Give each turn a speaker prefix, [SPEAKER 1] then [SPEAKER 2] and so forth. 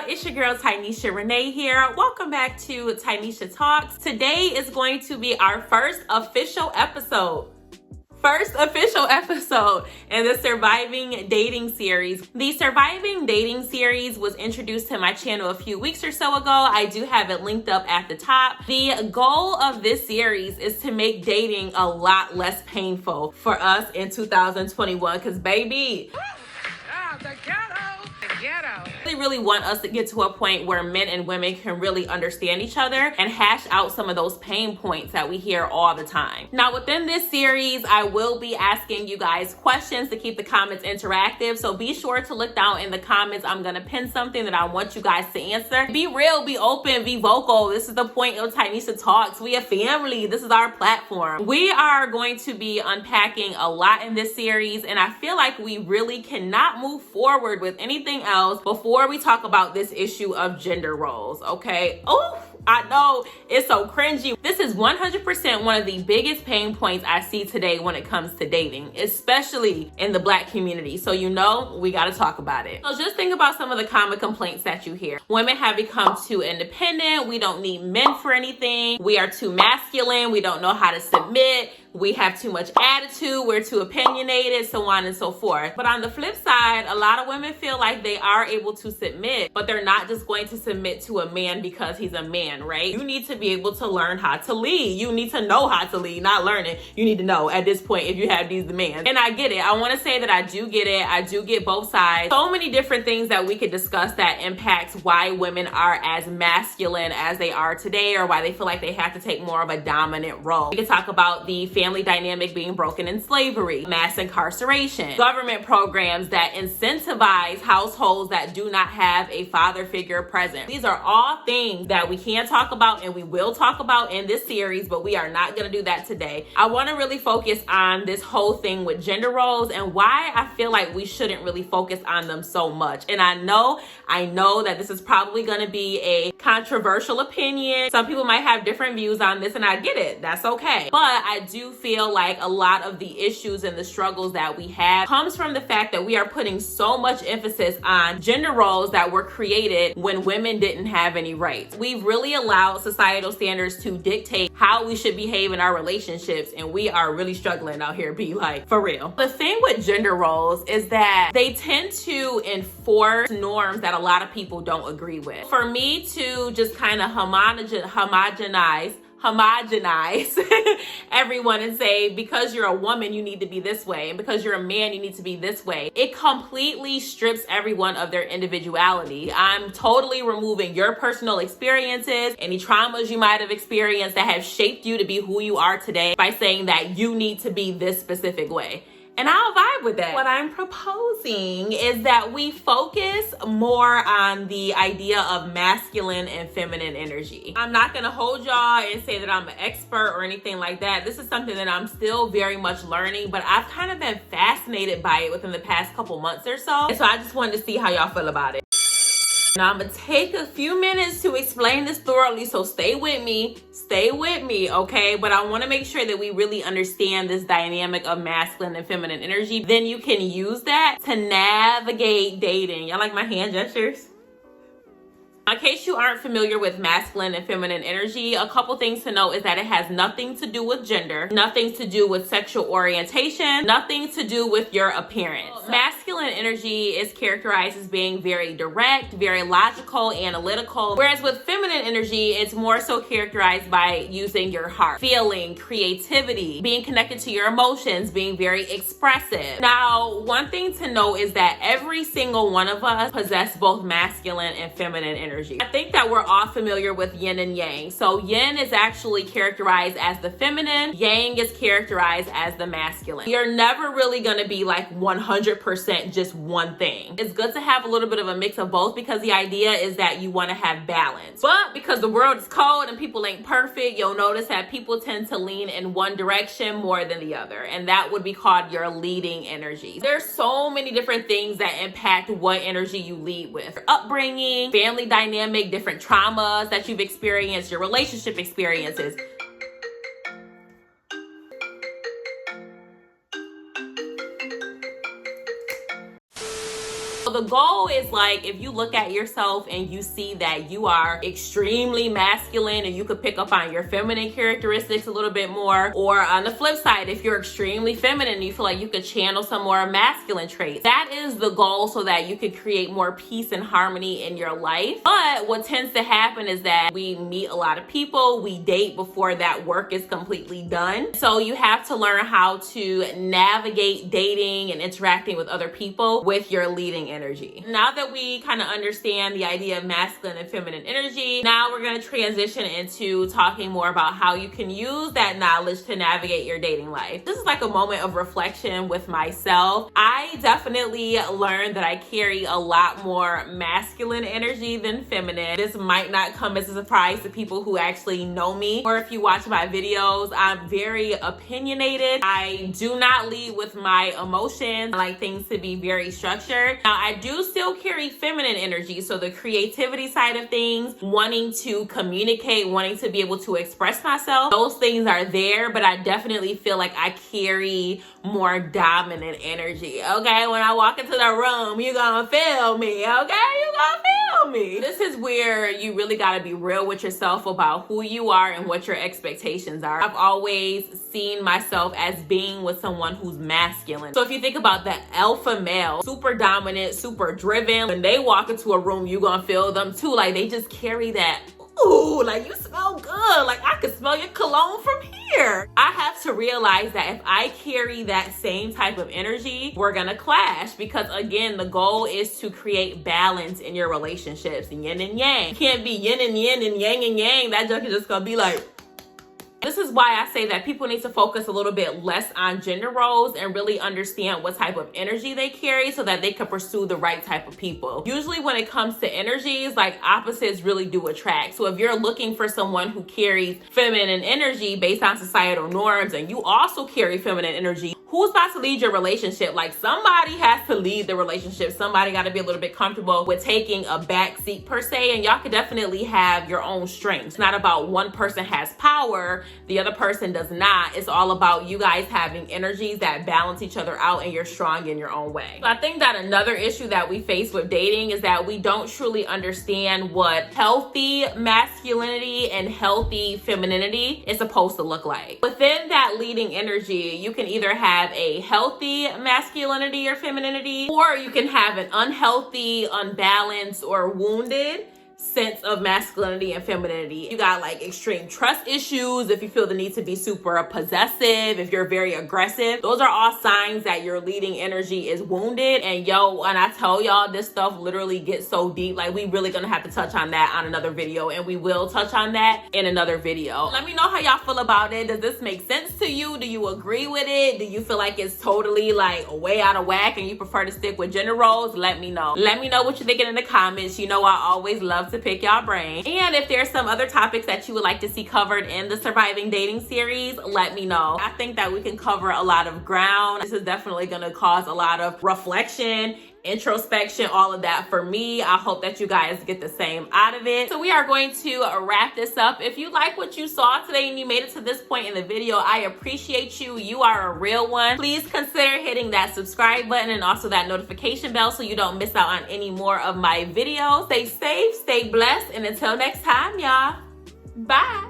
[SPEAKER 1] y'all, it's your girl Tynisha Renee here. Welcome back to Tynisha Talks. Today is going to be our first official episode in the Surviving Dating series. The Surviving Dating series was introduced to my channel a few weeks or so ago. I do have it linked up at the top. The goal of this series is to make dating a lot less painful for us in 2021, because baby, the ghetto. They really want us to get to a point where men and women can really understand each other and hash out some of those pain points that we hear all the time. Now, within this series, I will be asking you guys questions to keep the comments interactive. So be sure to look down in the comments. I'm gonna pin something that I want you guys to answer. Be real, be open, be vocal. This is the point of Tynisha Talks. We a family. This is our platform. We are going to be unpacking a lot in this series, and I feel like we really cannot move forward with anything else before we talk about this issue of gender roles, okay? Oh, I know it's so cringy. This is 100% one of the biggest pain points I see today when it comes to dating, especially in the Black community. So you know, we gotta talk about it. So just think about some of the common complaints that you hear. Women have become too independent. We don't need men for anything. We are too masculine. We don't know how to submit. We have too much attitude. We're too opinionated, so on and so forth. But on the flip side, a lot of women feel like they are able to submit, but they're not just going to submit to a man because he's a man, right? You need to be able to learn how to lead. You need to know how to lead, not learn it. You need to know at this point if you have these demands. And I get it. I want to say that I do get it. I do get both sides. So many different things that we could discuss that impacts why women are as masculine as they are today, or why they feel like they have to take more of a dominant role. We can talk about the family dynamic being broken in slavery, mass incarceration, government programs that incentivize households that do not have a father figure present. These are all things that we can talk about and we will talk about in this series, but we are not going to do that today. I want to really focus on this whole thing with gender roles and why I feel like we shouldn't really focus on them so much. And I know that this is probably going to be a controversial opinion. Some people might have different views on this, and I get it. That's okay. But I do feel like a lot of the issues and the struggles that we have comes from the fact that we are putting so much emphasis on gender roles that were created when women didn't have any rights. We've really allowed societal standards to dictate how we should behave in our relationships, and we are really struggling out here, be like, for real. The thing with gender roles is that they tend to enforce norms that a lot of people don't agree with. For me to just kind of homogenize everyone and say, because you're a woman, you need to be this way, and because you're a man, you need to be this way. It completely strips everyone of their individuality. I'm totally removing your personal experiences, any traumas you might have experienced that have shaped you to be who you are today, by saying that you need to be this specific way. And I'll vibe with that. What I'm proposing is that we focus more on the idea of masculine and feminine energy. I'm not gonna hold y'all and say that I'm an expert or anything like that. This is something that I'm still very much learning, but I've kind of been fascinated by it within the past couple months or so. And so I just wanted to see how y'all feel about it. Now I'm gonna take a few minutes to explain this thoroughly, so stay with me, okay? But I wanna make sure that we really understand this dynamic of masculine and feminine energy. Then you can use that to navigate dating. Y'all like my hand gestures? In case you aren't familiar with masculine and feminine energy, a couple things to know is that it has nothing to do with gender, nothing to do with sexual orientation, nothing to do with your appearance. Masculine energy is characterized as being very direct, very logical, analytical, whereas with feminine energy, it's more so characterized by using your heart, feeling, creativity, being connected to your emotions, being very expressive. Now, one thing to know is that every single one of us possess both masculine and feminine energy. I think that we're all familiar with yin and yang. So yin is actually characterized as the feminine, yang is characterized as the masculine. You're never really gonna be like 100% just one thing. It's good to have a little bit of a mix of both, because the idea is that you wanna have balance. But because the world is cold and people ain't perfect, you'll notice that people tend to lean in one direction more than the other, and that would be called your leading energy. There's so many different things that impact what energy you lead with. Your upbringing, family dynamic, different traumas that you've experienced, your relationship experiences. the goal is like, if you look at yourself and you see that you are extremely masculine and you could pick up on your feminine characteristics a little bit more, or on the flip side, if you're extremely feminine and you feel like you could channel some more masculine traits, that is the goal, so that you could create more peace and harmony in your life. But what tends to happen is that we meet a lot of people, we date before that work is completely done. So you have to learn how to navigate dating and interacting with other people with your leading energy. Now that we kind of understand the idea of masculine and feminine energy, now we're going to transition into talking more about how you can use that knowledge to navigate your dating life. This is like a moment of reflection with myself. I definitely learned that I carry a lot more masculine energy than feminine. This might not come as a surprise to people who actually know me, or if you watch my videos. I'm very opinionated. I do not lead with my emotions. I like things to be very structured. Now, I do still carry feminine energy, so the creativity side of things, wanting to communicate, wanting to be able to express myself, those things are there, but I definitely feel like I carry more dominant energy. Okay, when I walk into the room, you're gonna feel me. Okay, you're gonna feel me. This is where you really gotta be real with yourself about who you are and what your expectations are. I've always seen myself as being with someone who's masculine. So if you think about the alpha male, super dominant, super driven, when they walk into a room, you're gonna feel them too. Like, they just carry that, ooh, like, you smell good. Like, I can smell your cologne from here. I have to realize that if I carry that same type of energy, we're gonna clash, because again, the goal is to create balance in your relationships, yin and yang. You can't be yin and yin and yang and yang. That junk is just gonna be like. This is why I say that people need to focus a little bit less on gender roles and really understand what type of energy they carry, so that they can pursue the right type of people. Usually when it comes to energies, like, opposites really do attract. So if you're looking for someone who carries feminine energy based on societal norms, and you also carry feminine energy, who's about to lead your relationship? Like, somebody has to lead the relationship. Somebody got to be a little bit comfortable with taking a back seat per se, and y'all could definitely have your own strengths. It's not about one person has power, the other person does not. It's all about you guys having energies that balance each other out, and you're strong in your own way. So I think that another issue that we face with dating is that we don't truly understand what healthy masculinity and healthy femininity is supposed to look like. Within that leading energy, you can either have a healthy masculinity or femininity, or you can have an unhealthy, unbalanced, or wounded sense of masculinity and femininity. You got like extreme trust issues, if you feel the need to be super possessive, if you're very aggressive. Those are all signs that your leading energy is wounded. And yo, when I tell y'all, this stuff literally gets so deep, like, we really gonna have to touch on that on another video, and we will touch on that in another video. Let me know how y'all feel about it. Does this make sense to you? Do you agree with it? Do you feel like it's totally like way out of whack and you prefer to stick with gender roles? Let me know. Let me know what you're thinking in the comments. You know, I always love to pick y'all brain. And if there's some other topics that you would like to see covered in the Surviving Dating series, let me know. I think that we can cover a lot of ground. This is definitely going to cause a lot of reflection, introspection, all of that for me. I hope that you guys get the same out of it. So we are going to wrap this up. If you like what you saw today and you made it to this point in the video, I appreciate you. You are a real one. Please consider hitting that subscribe button and also that notification bell so you don't miss out on any more of my videos. Stay safe, stay blessed, and until next time, y'all, bye.